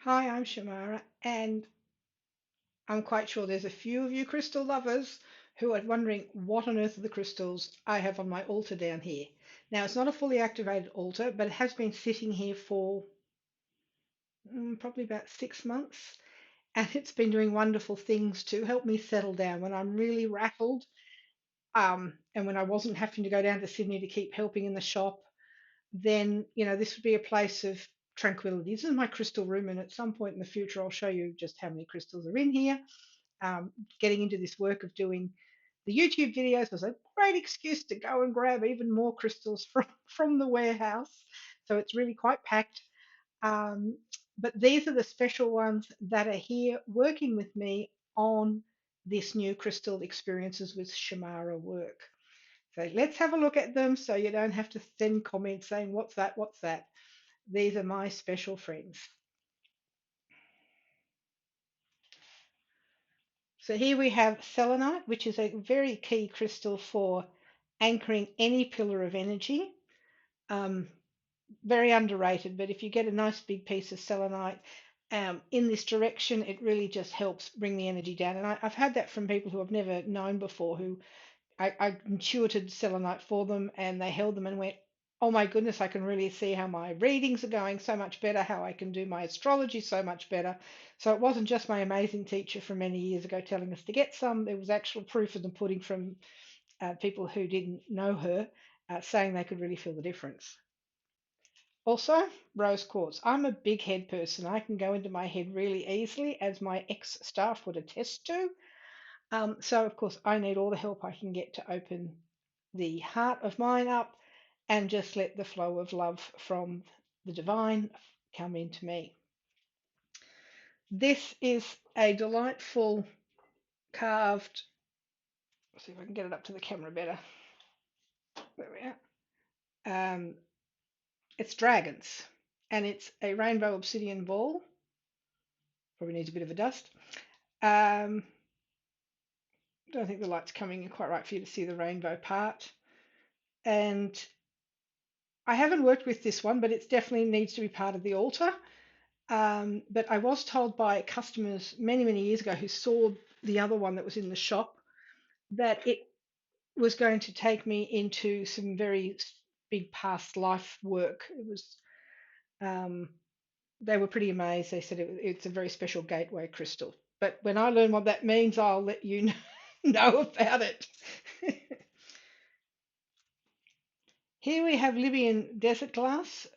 Hi, I'm Shamara, and I'm quite sure there's a few of you crystal lovers who are wondering what on earth are the crystals I have on my altar down here. Now, it's not a fully activated altar, but it has been sitting here for probably about 6 months, and it's been doing wonderful things to help me settle down when I'm really rattled, and when I wasn't having to go down to Sydney to keep helping in the shop. Then, this would be a place of tranquility. This is my crystal room, and at some point in the future, I'll show you just how many crystals are in here. Getting into this work of doing the YouTube videos was a great excuse to go and grab even more crystals from the warehouse. So it's really quite packed. Um, but these are the special ones that are here working with me on this new crystal experiences with Shamara work. So let's have a look at them so you don't have to send comments saying, what's that? What's that? These are my special friends. So here we have selenite, which is a very key crystal for anchoring any pillar of energy. Um, Very underrated, but if you get a nice big piece of selenite in this direction, it really just helps bring the energy down. And I've had that from people who I've never known before, who I intuited selenite for them, and they held them and went, "Oh my goodness, I can really see how my readings are going so much better, how I can do my astrology so much better." So it wasn't just my amazing teacher from many years ago telling us to get some. There was actual proof of the pudding from people who didn't know her, saying they could really feel the difference. Also, rose quartz. I'm a big head person. I can go into my head really easily, as my ex staff would attest to. So, of course, I need all the help I can get to open the heart of mine up and just let the flow of love from the divine come into me. This is a delightful carved, let's see if I can get it up to the camera better. There we are. It's dragons, and it's a rainbow obsidian ball. Probably needs a bit of a dust. Um, don't think the light's coming in quite right for you to see the rainbow part. And I haven't worked with this one, but it definitely needs to be part of the altar. But I was told by customers many, many years ago who saw the other one that was in the shop that it was going to take me into some very big past life work. It was, um, they were pretty amazed. They said it's a very special gateway crystal. But when I learn what that means, I'll let you know about it. Here we have Libyan desert glass.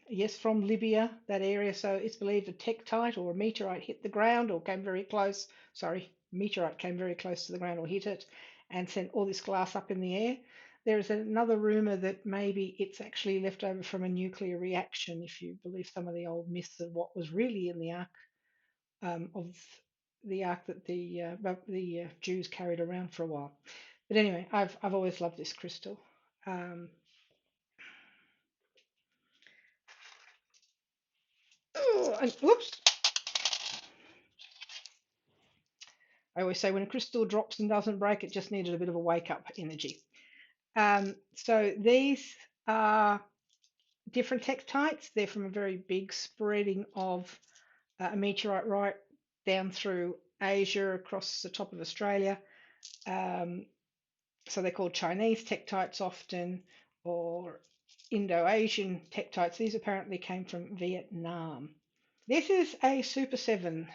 Yes, from Libya, that area. So it's believed a tektite or a meteorite hit the ground or came very close. Sorry, meteorite came very close to the ground or hit it and sent all this glass up in the air. There is another rumor that maybe it's actually left over from a nuclear reaction, if you believe some of the old myths of what was really in the ark, of the ark that the Jews carried around for a while. But anyway, I've always loved this crystal. Um, Oh, and whoops. I always say when a crystal drops and doesn't break, it just needed a bit of a wake up energy. So these are different tektites. They're from a very big spreading of a meteorite right down through Asia across the top of Australia. Um, so they're called Chinese tektites often, or Indo-Asian tektites. These apparently came from Vietnam. This is a Super 7.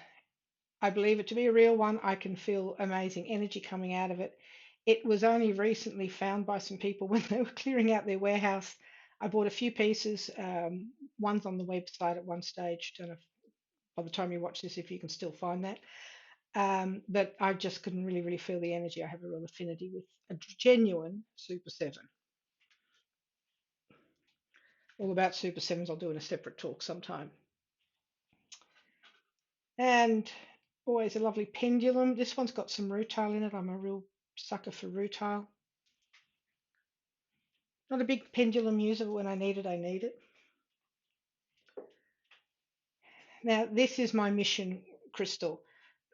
I believe it to be a real one. I can feel amazing energy coming out of it. It was only recently found by some people when they were clearing out their warehouse. I bought a few pieces. One's on the website at one stage. Don't know if, by the time you watch this, if you can still find that. But I just couldn't really feel the energy. I have a real affinity with a genuine Super 7. All about Super 7s I'll do in a separate talk sometime. And always a lovely pendulum. This one's got some rutile in it. I'm a real sucker for rutile. Not a big pendulum user, but when I need it, I need it. Now, this is my mission crystal.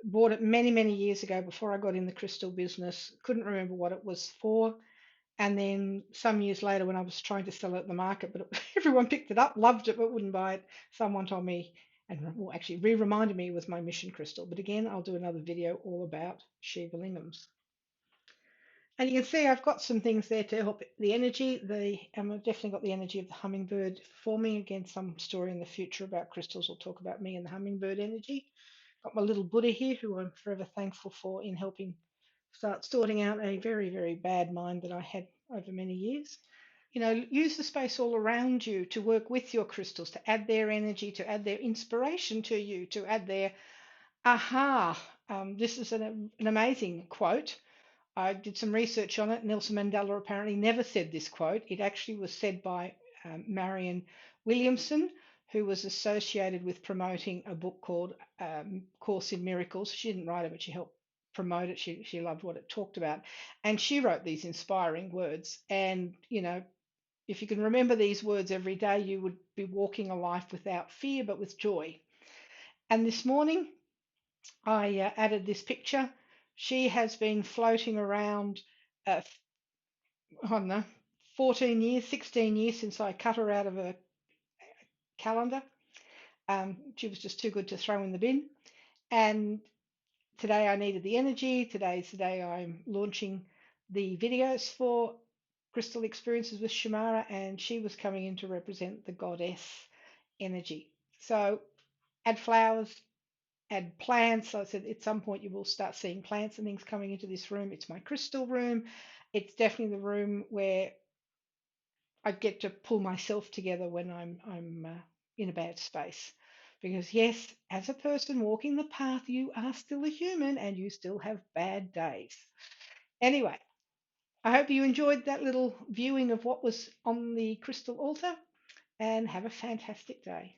Bought it many, many years ago before I got in the crystal business. Couldn't remember what it was for. And then some years later, when I was trying to sell it at the market, but everyone picked it up, loved it, but wouldn't buy it. Someone told me and well, actually re-reminded me with my mission crystal. But again, I'll do another video all about Shiva lingams. And you can see I've got some things there to help the energy. I've definitely got the energy of the hummingbird forming. Again, some story in the future about crystals will talk about me and the hummingbird energy. Got my little Buddha here, who I'm forever thankful for in helping start sorting out a very, very bad mind that I had over many years. Use the space all around you to work with your crystals, to add their energy, to add their inspiration to you, to add their aha. This is an amazing quote. I did some research on it. Nelson Mandela apparently never said this quote. It actually was said by Marion Williamson, who was associated with promoting a book called Course in Miracles. She didn't write it, but she helped promote it. She loved what it talked about. And she wrote these inspiring words. And, if you can remember these words every day, you would be walking a life without fear, but with joy. And this morning, I added this picture. She has been floating around, uh, I don't know, 14 years, 16 years since I cut her out of a calendar. She was just too good to throw in the bin. And today I needed the energy. Today's the day I'm launching the videos for Crystal Experiences with Shamara, and she was coming in to represent the goddess energy. So add flowers, add plants. So I said at some point you will start seeing plants and things coming into this room. It's my crystal room. It's definitely the room where I get to pull myself together when I'm in a bad space. Because yes, as a person walking the path, you are still a human and you still have bad days. Anyway, I hope you enjoyed that little viewing of what was on the crystal altar and have a fantastic day.